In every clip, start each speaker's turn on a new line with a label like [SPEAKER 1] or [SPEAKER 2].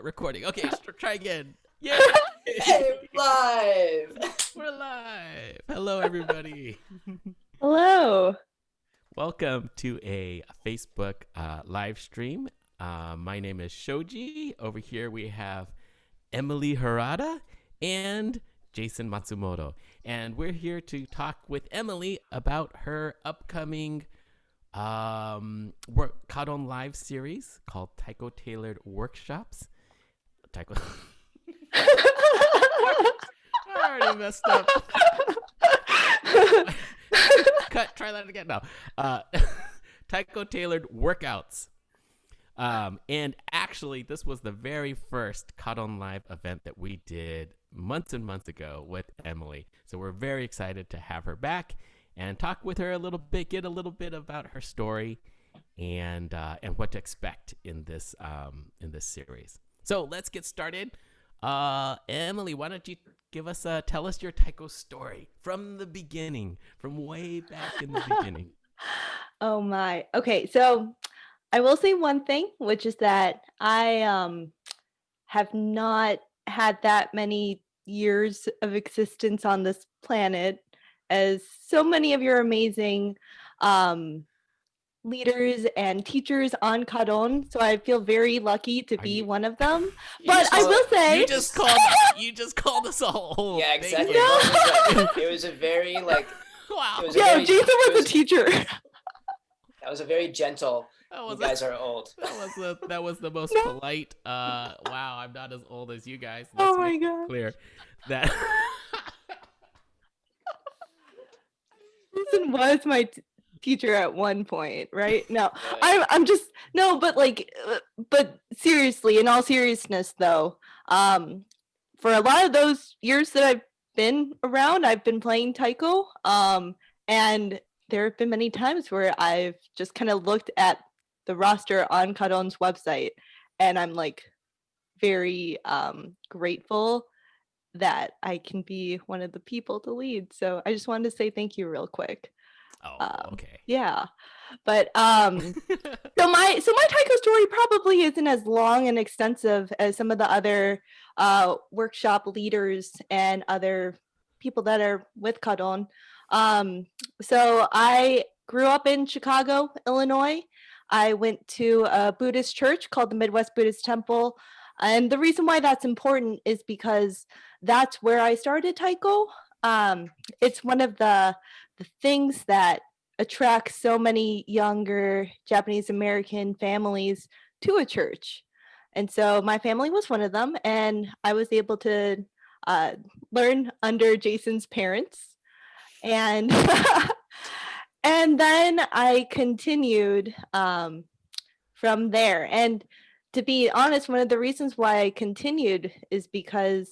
[SPEAKER 1] Recording. Okay, try again. Yay!
[SPEAKER 2] Hey, live.
[SPEAKER 1] We're live. Hello, everybody.
[SPEAKER 3] Hello.
[SPEAKER 1] Welcome to a Facebook live stream. My name is Shoji. Over here we have Emily Harada and Jason Matsumoto. And we're here to talk with Emily about her upcoming kaDON live series called Taiko Tailored Workshops. Taiko. I already messed up. Cut. Try that again now. Taiko Tailored Workouts. And actually, this was the very first kaDON Live event that we did months and months ago with Emily. So we're very excited to have her back and talk with her a little bit, get a little bit about her story and what to expect in this series. So let's get started. Emily, why don't you tell us your Taiko story from the beginning, from way back in the beginning.
[SPEAKER 3] Oh my. Okay, so I will say one thing, which is that I have not had that many years of existence on this planet as so many of your amazing leaders and teachers on kaDON. So I feel very lucky to be one of them. But I will say
[SPEAKER 1] you just called us all old.
[SPEAKER 2] Yeah, exactly.
[SPEAKER 3] No.
[SPEAKER 2] It was a very
[SPEAKER 1] wow.
[SPEAKER 3] Yeah, Jason was a teacher.
[SPEAKER 2] That was a very gentle. You guys are old.
[SPEAKER 1] That was the most polite. Wow, I'm not as old as you guys.
[SPEAKER 3] Oh my god.
[SPEAKER 1] Clear that.
[SPEAKER 3] Jason was my teacher at one point, right? No, I'm just no, but but seriously, in all seriousness, though, for a lot of those years that I've been around, I've been playing Taiko, and there have been many times where I've just kind of looked at the roster on kaDON's website, and I'm like very grateful that I can be one of the people to lead. So I just wanted to say thank you real quick.
[SPEAKER 1] Oh, okay.
[SPEAKER 3] Yeah. But so my Taiko story probably isn't as long and extensive as some of the other workshop leaders and other people that are with kaDON. So I grew up in Chicago, Illinois. I went to a Buddhist church called the Midwest Buddhist Temple. And the reason why that's important is because that's where I started Taiko. It's one of the things that attracts so many younger Japanese American families to a church. And so my family was one of them, and I was able to learn under Jason's parents. And and then I continued from there. And to be honest, one of the reasons why I continued is because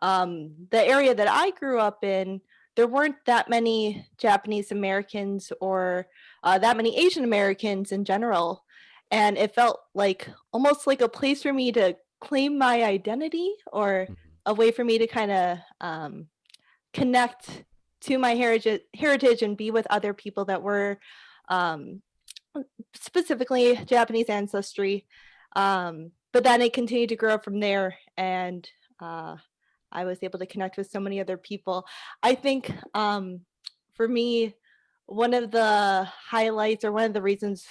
[SPEAKER 3] the area that I grew up in, there weren't that many Japanese Americans or that many Asian Americans in general. And it felt like almost like a place for me to claim my identity, or a way for me to kind of connect to my heritage and be with other people that were specifically Japanese ancestry. But then it continued to grow from there, and I was able to connect with so many other people. I think for me, one of the highlights, or one of the reasons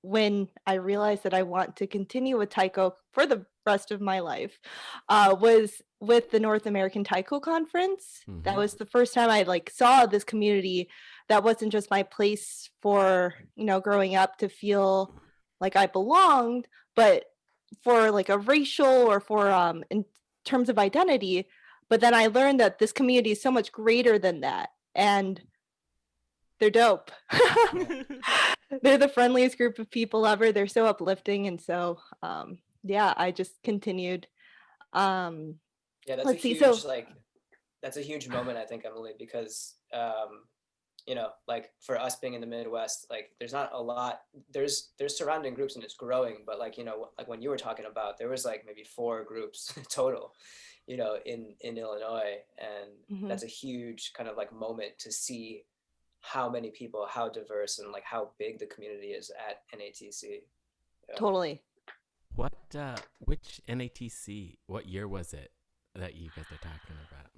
[SPEAKER 3] when I realized that I want to continue with Taiko for the rest of my life was with the North American Taiko Conference.
[SPEAKER 1] Mm-hmm.
[SPEAKER 3] That was the first time I saw this community that wasn't just my place for, growing up to feel like I belonged, but for a racial, or for in terms of identity. But then I learned that this community is so much greater than that, and they're dope. They're the friendliest group of people ever. They're so uplifting, and so yeah, I just continued.
[SPEAKER 2] Yeah, that's
[SPEAKER 3] let's
[SPEAKER 2] a
[SPEAKER 3] see.
[SPEAKER 2] huge
[SPEAKER 3] So
[SPEAKER 2] that's a huge moment, I think, Emily, because for us being in the Midwest, there's not a lot. There's surrounding groups and it's growing, but when you were talking about, there was maybe 4 groups total, in Illinois, and that's a huge kind of moment to see how many people, how diverse, and how big the community is at NATC.
[SPEAKER 3] Totally.
[SPEAKER 1] Which NATC? What year was it that you guys are talking about?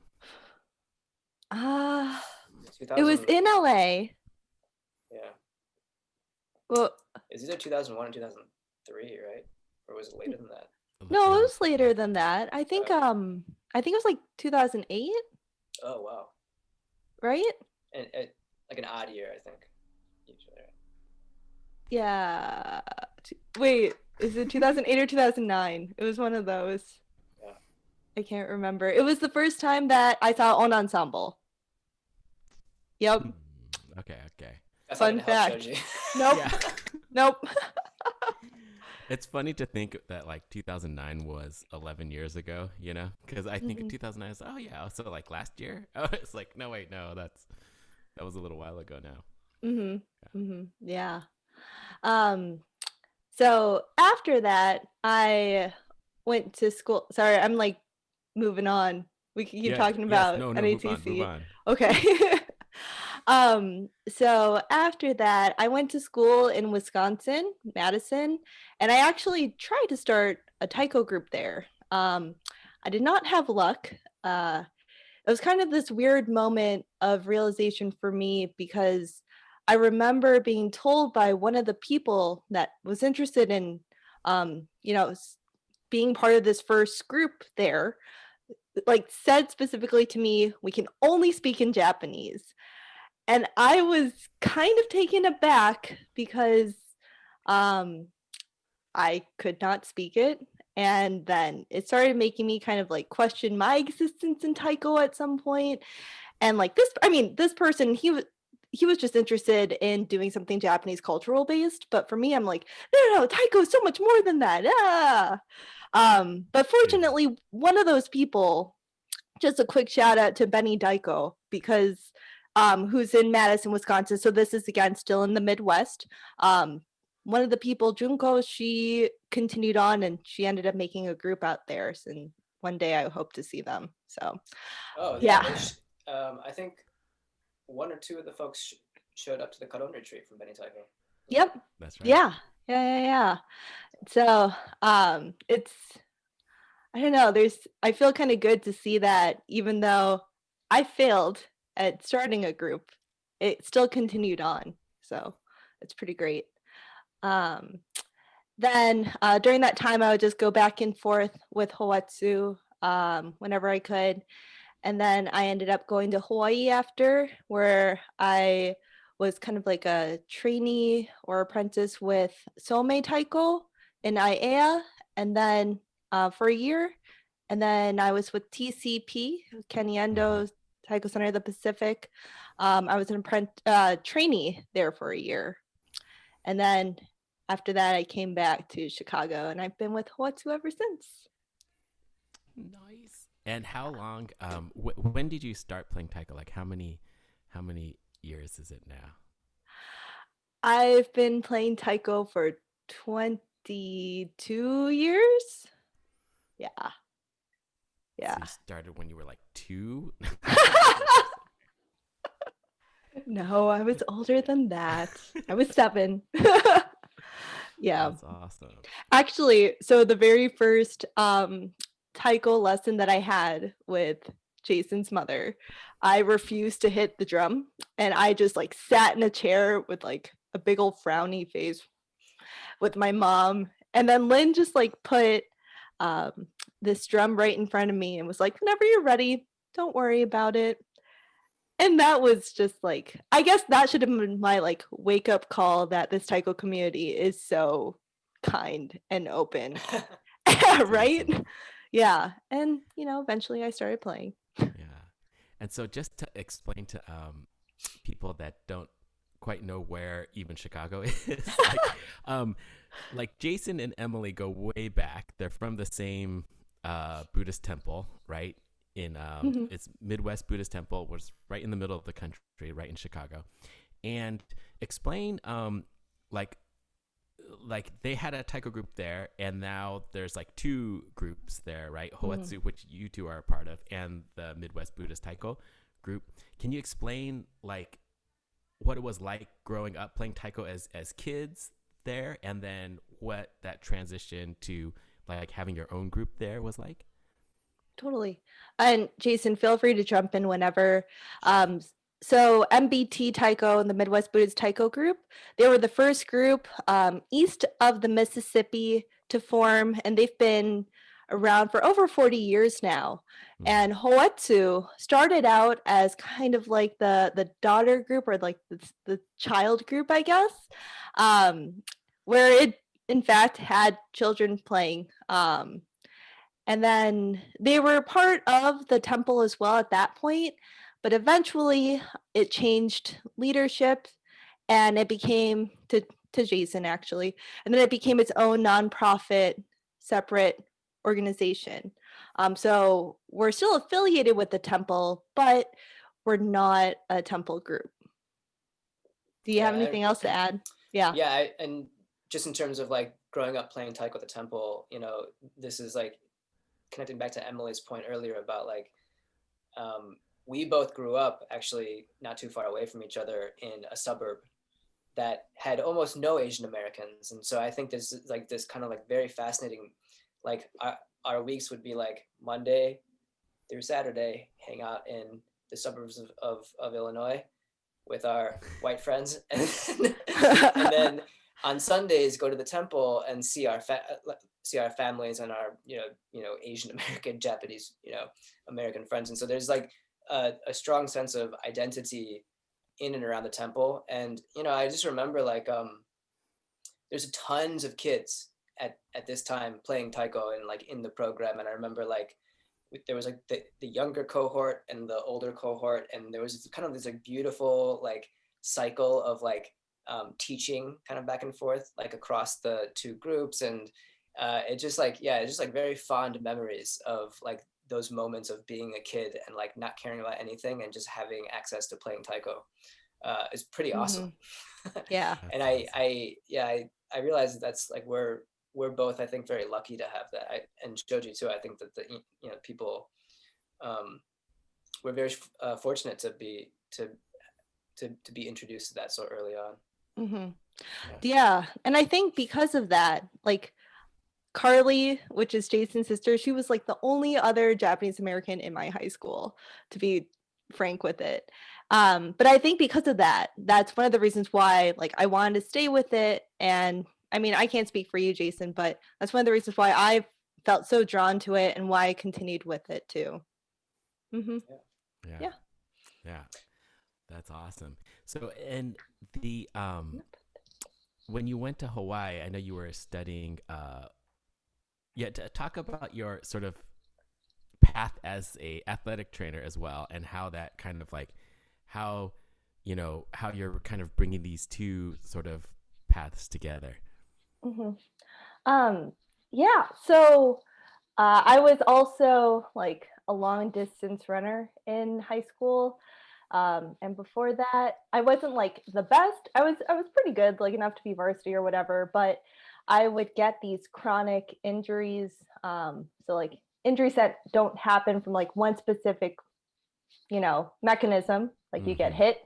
[SPEAKER 3] It was
[SPEAKER 2] 2000.
[SPEAKER 3] in LA.
[SPEAKER 2] Yeah.
[SPEAKER 3] Well,
[SPEAKER 2] It's either 2001 or 2003, right? Or was it later than that?
[SPEAKER 3] no, it was
[SPEAKER 1] Yeah.
[SPEAKER 3] later than that. I think it was like 2008,
[SPEAKER 2] Oh wow.
[SPEAKER 3] right?
[SPEAKER 2] And like an odd year, I think. Usually, right?
[SPEAKER 3] Yeah. Wait, is it 2008 or 2009? It was one of those.
[SPEAKER 2] Yeah.
[SPEAKER 3] I can't remember. It was the first time that I saw On Ensemble. Yep.
[SPEAKER 1] Okay.
[SPEAKER 2] That's
[SPEAKER 3] Fun
[SPEAKER 2] not gonna help
[SPEAKER 3] fact.
[SPEAKER 2] Shoji.
[SPEAKER 3] Nope.
[SPEAKER 1] Yeah.
[SPEAKER 3] Nope.
[SPEAKER 1] It's funny to think that like 2009 was 11 years ago, you know? Because I think in 2009 is, oh yeah, so like last year. Oh, it's like, no wait, no, that was a little while ago now.
[SPEAKER 3] Yeah. So after that, I went to school. Sorry, I'm like moving on. We can keep talking
[SPEAKER 1] Yes,
[SPEAKER 3] about
[SPEAKER 1] no, move
[SPEAKER 3] NATC.
[SPEAKER 1] on.
[SPEAKER 3] Okay. So after that, I went to school in Wisconsin, Madison, and I actually tried to start a taiko group there. I did not have luck. It was kind of this weird moment of realization for me because I remember being told by one of the people that was interested in, being part of this first group there, like said specifically to me, we can only speak in Japanese. And I was kind of taken aback because I could not speak it. And then it started making me kind of like question my existence in taiko at some point. And like this person, he was just interested in doing something Japanese cultural based. But for me, I'm like, no, taiko is so much more than that. But fortunately, one of those people, just a quick shout out to Benny Daiko, because who's in Madison, Wisconsin. So this is again still in the Midwest. One of the people, Junko, she continued on and she ended up making a group out there. And one day I hope to see them. So
[SPEAKER 2] Oh
[SPEAKER 3] yeah.
[SPEAKER 2] I think one or two of the folks showed up to the kaDON retreat from Benny Taiko.
[SPEAKER 3] Yep.
[SPEAKER 1] That's right.
[SPEAKER 3] Yeah. So it's, I don't know, I feel kind of good to see that even though I failed at starting a group, it still continued on. So it's pretty great. Then during that time, I would just go back and forth with Hoatsu whenever I could. And then I ended up going to Hawaii after, where I was kind of like a trainee or apprentice with Somei Taiko in IAEA, and then for a year. And then I was with TCP, Keniendo Taiko Center of the Pacific. I was an trainee there for a year. And then after that, I came back to Chicago, and I've been with Hoatsu ever since.
[SPEAKER 1] Nice. And how long? When did you start playing taiko? Like how many years is it now?
[SPEAKER 3] I've been playing taiko for 22 years. Yeah.
[SPEAKER 1] So you started when you were like 2?
[SPEAKER 3] No, I was older than that. I was 7. Yeah.
[SPEAKER 1] That's awesome.
[SPEAKER 3] Actually, so the very first taiko lesson that I had with Jason's mother, I refused to hit the drum, and I just like sat in a chair with like a big old frowny face with my mom, and then Lynn just like put this drum right in front of me and was like, whenever you're ready, don't worry about it. And that was just like, I guess that should have been my like wake up call that this taiko community is so kind and open. Right?
[SPEAKER 1] Awesome.
[SPEAKER 3] Yeah. And eventually I started playing.
[SPEAKER 1] Yeah. And so just to explain to people that don't quite know where even Chicago is, like Jason and Emily go way back. They're from the same Buddhist temple, right? In it's Midwest Buddhist Temple, was right in the middle of the country, right in Chicago. And explain like they had a taiko group there, and now there's like 2 groups there, right? Hoatsu, which you 2 are a part of, and the Midwest Buddhist Taiko group. Can you explain like what it was like growing up playing taiko as kids there, and then what that transition to like having your own group there was like?
[SPEAKER 3] Totally. And Jason, feel free to jump in whenever. So MBT Taiko and the Midwest Buddhist Taiko group, they were the first group east of the Mississippi to form, and they've been around for over 40 years now. And Hoetsu started out as kind of like the daughter group, or like the child group, I guess, where it in fact had children playing. And then they were part of the temple as well at that point, but eventually it changed leadership and it became to Jason actually, and then it became its own nonprofit separate organization. So we're still affiliated with the temple, but we're not a temple group. Do you have anything else to add? Yeah.
[SPEAKER 2] Yeah, and just in terms of like growing up playing taiko at the temple, you know, this is like connecting back to Emily's point earlier about like we both grew up actually not too far away from each other in a suburb that had almost no Asian Americans, and so I think there's like this kind of like very fascinating, like our weeks would be like Monday through Saturday, hang out in the suburbs of Illinois with our white friends, and then on Sundays go to the temple and see our families and our you know Asian American, Japanese, American friends. And so there's like a strong sense of identity in and around the temple. And I just remember like there's tons of kids at this time playing taiko and like in the program. And I remember like there was like the younger cohort and the older cohort, and there was kind of this like beautiful like cycle of like teaching kind of back and forth like across the two groups. And it's just like very fond memories of like those moments of being a kid and like not caring about anything and just having access to playing taiko. Is pretty awesome.
[SPEAKER 3] Yeah.
[SPEAKER 2] And I realize that's like we're both, I think, very lucky to have that. And Joji too. I think that people, we're very fortunate to be introduced to that so early on.
[SPEAKER 3] Mm-hmm. Yeah, and I think because of that, like Carly, which is Jason's sister, she was like the only other Japanese American in my high school, to be frank with it. But I think because of that, that's one of the reasons why like I wanted to stay with it. And I mean, I can't speak for you, Jason, but that's one of the reasons why I felt so drawn to it and why I continued with it too. Mm-hmm.
[SPEAKER 1] Yeah. That's awesome. So, and the when you went to Hawaii, I know you were studying. To talk about your sort of path as a athletic trainer as well, and how that kind of like how you're kind of bringing these two sort of paths together.
[SPEAKER 3] Mm-hmm. Yeah. So I was also like a long distance runner in high school. And before that, I wasn't like the best. I was pretty good, like enough to be varsity or whatever, but I would get these chronic injuries. So like injuries that don't happen from like one specific, mechanism, like you get hit,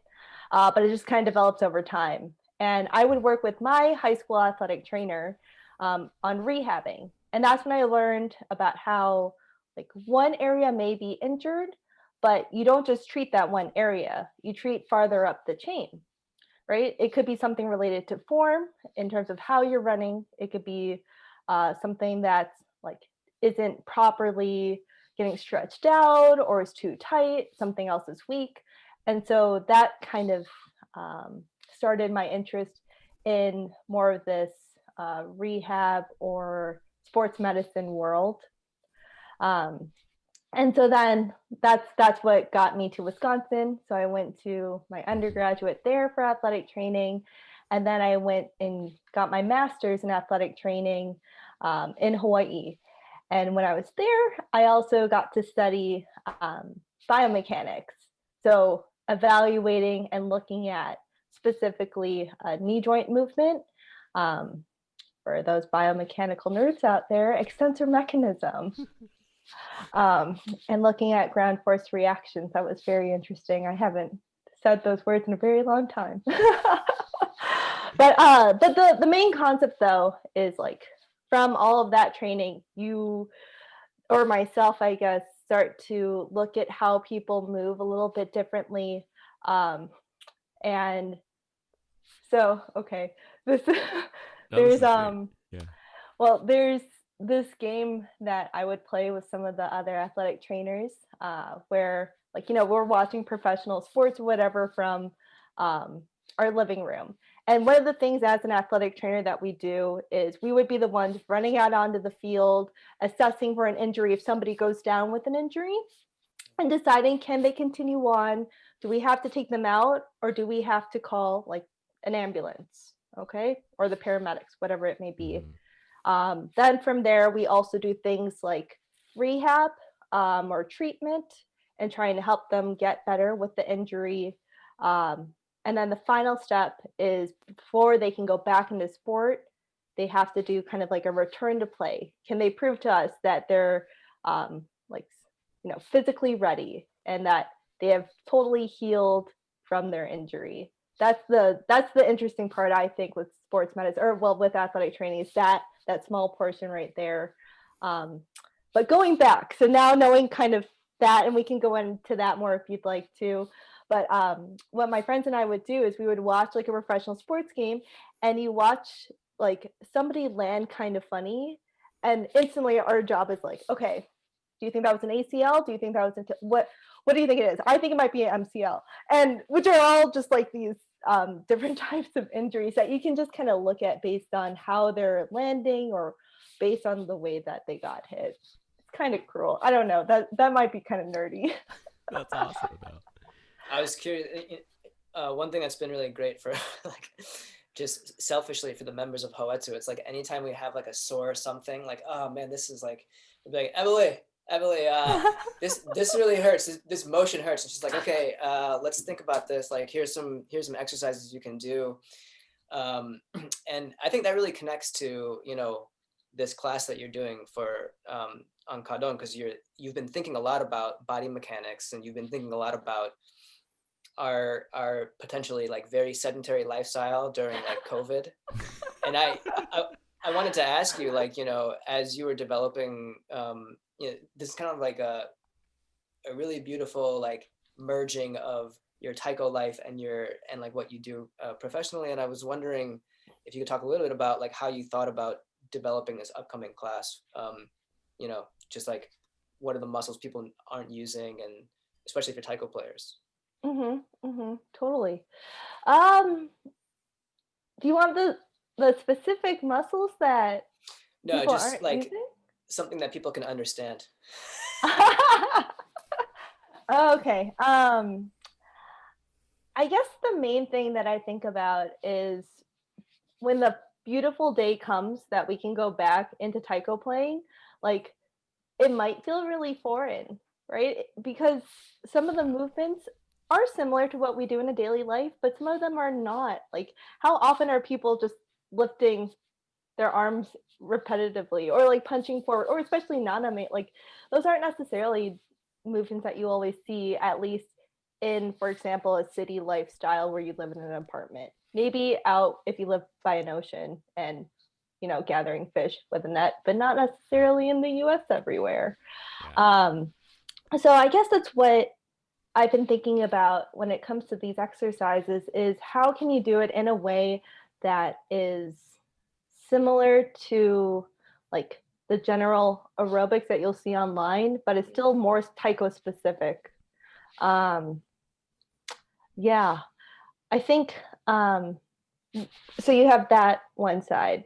[SPEAKER 3] but it just kind of develops over time. And I would work with my high school athletic trainer on rehabbing. And that's when I learned about how like one area may be injured, but you don't just treat that one area, you treat farther up the chain, right? It could be something related to form in terms of how you're running. It could be something that's like isn't properly getting stretched out or is too tight, something else is weak. And so that kind of started my interest in more of this rehab or sports medicine world. And so then that's what got me to Wisconsin. So I went to my undergraduate there for athletic training. And then I went and got my master's in athletic training in Hawaii. And when I was there, I also got to study biomechanics. So evaluating and looking at specifically knee joint movement. For those biomechanical nerds out there, extensor mechanism. And looking at ground force reactions. That was very interesting. I haven't said those words in a very long time. But the main concept though is like from all of that training, you or myself, I guess, start to look at how people move a little bit differently. And so, okay, this
[SPEAKER 1] No, this
[SPEAKER 3] there's
[SPEAKER 1] is great. Yeah.
[SPEAKER 3] well, there's this game that I would play with some of the other athletic trainers, where like we're watching professional sports or whatever from our living room. And one of the things as an athletic trainer that we do is we would be the ones running out onto the field, assessing for an injury if somebody goes down with an injury, and deciding can they continue on? Do we have to take them out, or do we have to call like an ambulance? Okay, or the paramedics, whatever it may be. Then from there, we also do things like rehab or treatment and trying to help them get better with the injury. And then the final step is before they can go back into sport, they have to do kind of like a return to play. Can they prove to us that they're like, physically ready and that they have totally healed from their injury? That's the interesting part, I think, with sports medicine, or well, with athletic training, is that small portion right there. But going back, so now knowing kind of that, and we can go into that more if you'd like to. But what my friends and I would do is we would watch like a professional sports game, and you watch like somebody land kind of funny, and instantly our job is like, okay, do you think that was an ACL? Do you think that was what do you think it is? I think it might be an MCL, and which are all just like these different types of injuries that you can just kind of look at based on how they're landing or based on the way that they got hit. It's kind of cruel. I don't know. That might be kind of nerdy.
[SPEAKER 1] That's awesome, though.
[SPEAKER 2] I was curious. One thing that's been really great for like just selfishly for the members of Hoetsu, it's like anytime we have like a sore something, like, oh man, this is like, we'd be like, Emily, this really hurts. This motion hurts. And she's like, okay, let's think about this. Like, here's some exercises you can do. And I think that really connects to, this class that you're doing for on kaDON, because you've been thinking a lot about body mechanics, and you've been thinking a lot about our potentially like very sedentary lifestyle during like COVID. And I wanted to ask you, like, as you were developing, this is kind of like a really beautiful like merging of your taiko life and like what you do professionally. And I was wondering if you could talk a little bit about like how you thought about developing this upcoming class. Just like what are the muscles people aren't using, and especially for taiko players.
[SPEAKER 3] Totally. Do you want the specific muscles that
[SPEAKER 2] no,
[SPEAKER 3] people
[SPEAKER 2] just
[SPEAKER 3] aren't
[SPEAKER 2] like
[SPEAKER 3] using?
[SPEAKER 2] Something that people can understand.
[SPEAKER 3] Okay. I guess the main thing that I think about is when the beautiful day comes that we can go back into taiko playing, like it might feel really foreign, right? Because some of the movements are similar to what we do in a daily life, but some of them are not. Like, how often are people just lifting their arms repetitively or like punching forward, or especially naname? Like, those aren't necessarily movements that you always see, at least in, for example, a city lifestyle where you live in an apartment. Maybe out if you live by an ocean and gathering fish with a net, but not necessarily in the US everywhere.
[SPEAKER 1] Yeah.
[SPEAKER 3] So I guess that's what I've been thinking about when it comes to these exercises, is how can you do it in a way that is similar to like the general aerobics that you'll see online, but it's still more taiko specific. Yeah, I think so you have that one side.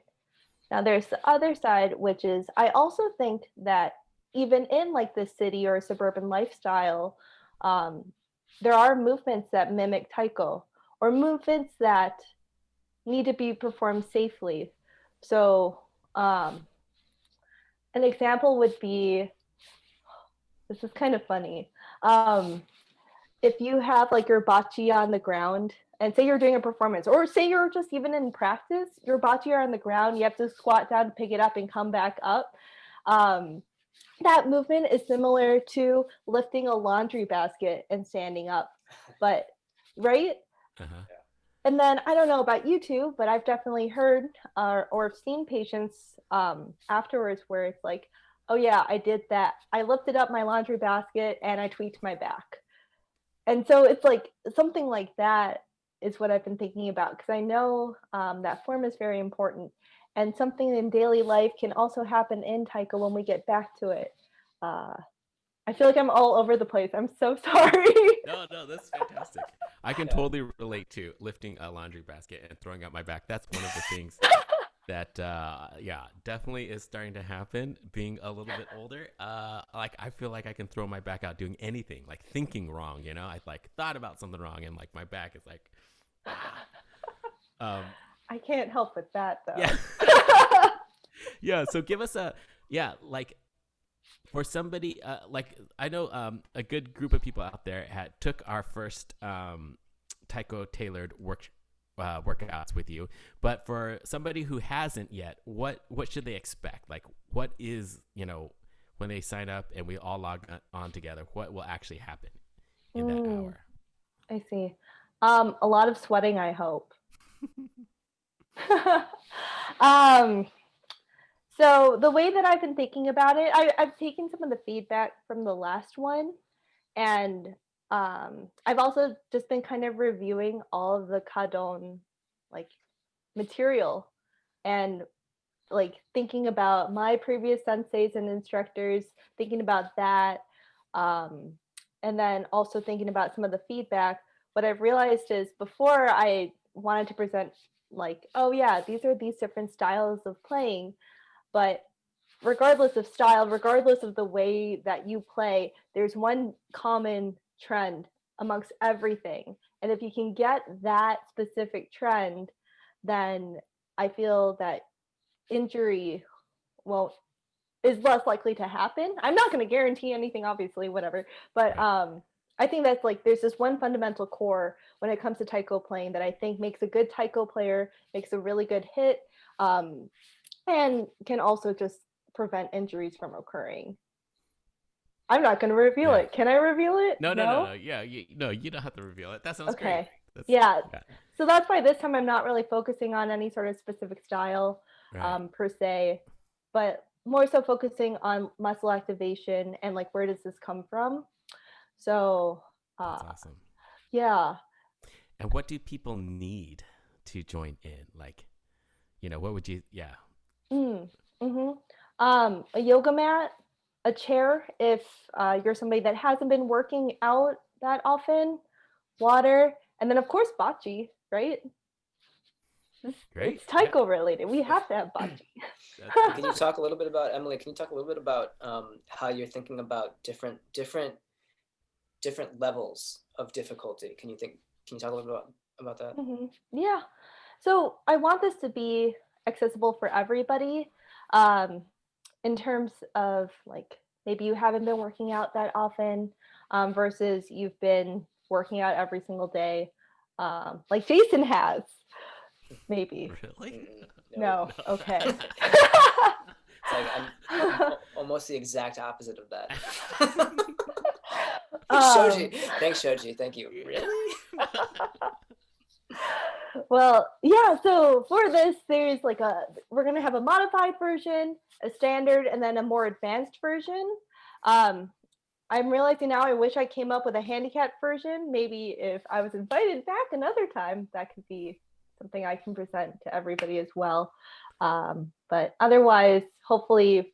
[SPEAKER 3] Now there's the other side, which is I also think that even in like the city or suburban lifestyle, there are movements that mimic taiko, or movements that need to be performed safely. So an example would be, this is kind of funny. If you have like your bachi on the ground, and say you're doing a performance, or say you're just even in practice, your bachi are on the ground, you have to squat down to pick it up and come back up. That movement is similar to lifting a laundry basket and standing up, but right?
[SPEAKER 1] Uh-huh.
[SPEAKER 3] And then I don't know about you two, but I've definitely heard or seen patients afterwards where it's like, oh yeah, I did that. I lifted up my laundry basket and I tweaked my back. And so it's like something like that is what I've been thinking about, because I know that form is very important. And something in daily life can also happen in Taiko when we get back to it. I feel like I'm all over the place. I'm so sorry.
[SPEAKER 1] No, that's fantastic. I can
[SPEAKER 2] Yeah.
[SPEAKER 1] totally relate to lifting a laundry basket and throwing out my back. That's one of the things that, definitely is starting to happen. Being a little bit older, like I feel like I can throw my back out doing anything, like thinking wrong. You know, I like thought about something wrong, and like my back is like,
[SPEAKER 3] I can't help with that though.
[SPEAKER 1] yeah, yeah. So give us like for somebody like I know a good group of people out there took our first Taiko tailored workouts with you, but for somebody who hasn't yet, what should they expect? Like, what is, when they sign up and we all log on together, what will actually happen in that hour?
[SPEAKER 3] I see. A lot of sweating, I hope. So the way that I've been thinking about it, I've taken some of the feedback from the last one, and I've also just been kind of reviewing all of the kaDON like material, and like thinking about my previous senseis and instructors, thinking about that, and then also thinking about some of the feedback. What I've realized is before I wanted to present like, oh yeah, these are these different styles of playing, but regardless of style, regardless of the way that you play, there's one common trend amongst everything. And if you can get that specific trend, then I feel that injury is less likely to happen. I'm not going to guarantee anything, obviously, whatever. But I think that's like there's this one fundamental core when it comes to taiko playing that I think makes a good taiko player, makes a really good hit, and can also just prevent injuries from occurring. I'm not going to reveal it. Can I reveal it?
[SPEAKER 1] No. Yeah, you don't have to reveal it. That sounds great.
[SPEAKER 3] Yeah. So that's why this time I'm not really focusing on any sort of specific style per se, but more so focusing on muscle activation and like where does this come from. So
[SPEAKER 1] that's awesome.
[SPEAKER 3] Yeah.
[SPEAKER 1] And what do people need to join in? Like, what would you? Yeah.
[SPEAKER 3] A yoga mat, a chair if you're somebody that hasn't been working out that often, water, and then of course bocce, right?
[SPEAKER 1] Great.
[SPEAKER 3] It's taiko related. We have to have bocce.
[SPEAKER 2] Can you talk a little bit about, Emily? Can you talk a little bit about how you're thinking about different levels of difficulty? Can you talk a little bit about that?
[SPEAKER 3] Yeah. So I want this to be accessible for everybody. In terms of like maybe you haven't been working out that often versus you've been working out every single day, like Jason has. Maybe.
[SPEAKER 1] Really?
[SPEAKER 2] No.
[SPEAKER 3] Okay.
[SPEAKER 2] It's like I'm almost the exact opposite of that. Shoji. Thanks, Shoji. Thank you. Really?
[SPEAKER 3] Well, yeah, so for this, there's like we're going to have a modified version, a standard, and then a more advanced version. I'm realizing now I wish I came up with a handicapped version. Maybe if I was invited back another time, that could be something I can present to everybody as well. But otherwise, hopefully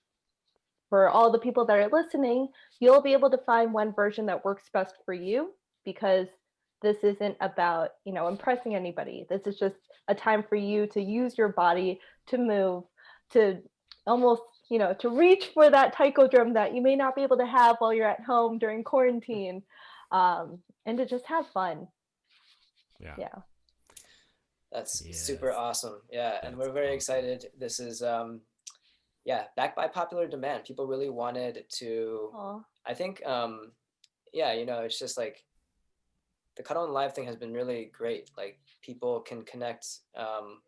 [SPEAKER 3] for all the people that are listening, you'll be able to find one version that works best for you, because this isn't about, impressing anybody. This is just a time for you to use your body, to move, to almost, to reach for that taiko drum that you may not be able to have while you're at home during quarantine, and to just have fun. Yeah.
[SPEAKER 2] That's super awesome. Yeah, and we're very excited. This is backed by popular demand. People really wanted to. Aww. I think it's just like the kaDON Live thing has been really great. Like people can connect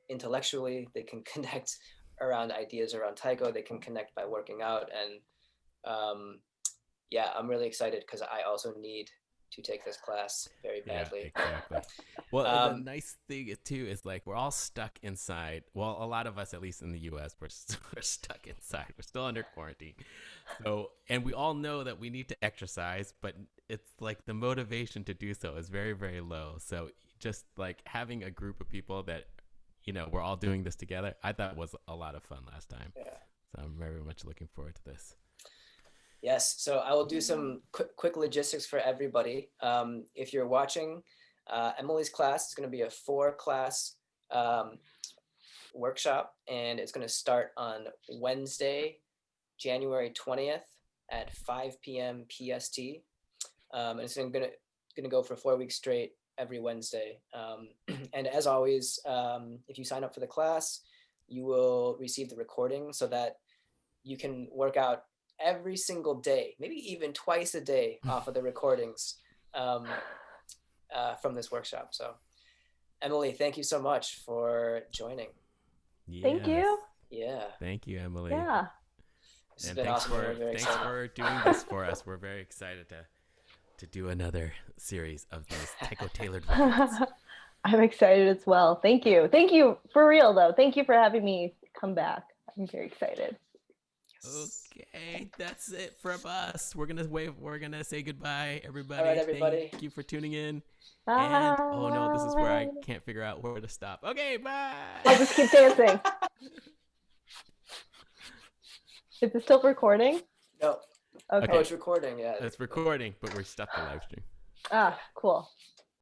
[SPEAKER 2] intellectually, they can connect around ideas around taiko, they can connect by working out, and I'm really excited because I also need take this class very badly.
[SPEAKER 1] Yeah, exactly. Well, and the
[SPEAKER 2] Um,
[SPEAKER 1] nice thing too is like we're all stuck inside. Well, a lot of us, at least in the U.S., we're stuck inside. We're still under quarantine. So, and we all know that we need to exercise, but it's like the motivation to do so is very, very low. So, just like having a group of people that, we're all doing this together, I thought was a lot of fun last time.
[SPEAKER 2] yeah.
[SPEAKER 1] So I'm very much looking forward to this.
[SPEAKER 2] Yes, so I will do some quick logistics for everybody. If you're watching, Emily's class is going to be a 4-class workshop, and it's going to start on Wednesday, January 20th at 5 p.m. PST. And it's going to go for 4 weeks straight every Wednesday. And as always, if you sign up for the class, you will receive the recording so that you can work out every single day, maybe even twice a day off of the recordings from this workshop. So Emily, thank you so much for joining.
[SPEAKER 3] Thank you.
[SPEAKER 2] Yeah.
[SPEAKER 1] Thank you, Emily.
[SPEAKER 3] Yeah.
[SPEAKER 2] This has
[SPEAKER 1] And
[SPEAKER 2] been
[SPEAKER 1] thanks
[SPEAKER 2] awesome.
[SPEAKER 1] thanks for doing this for us. We're very excited to do another series of these Taiko-tailored workouts.
[SPEAKER 3] I'm excited as well. Thank you. Thank you for real though. Thank you for having me come back. I'm very excited.
[SPEAKER 1] Okay, that's it from us. We're gonna say goodbye, everybody.
[SPEAKER 2] All right, everybody.
[SPEAKER 1] Thank you for tuning in.
[SPEAKER 3] Bye.
[SPEAKER 1] And oh no, this is where I can't figure out where to stop. Okay, bye.
[SPEAKER 3] I'll just keep dancing. Is it still recording?
[SPEAKER 2] No.
[SPEAKER 3] Okay.
[SPEAKER 2] Oh, it's recording. Yeah.
[SPEAKER 1] It's recording, but we're stopped the live stream.
[SPEAKER 3] Ah, cool.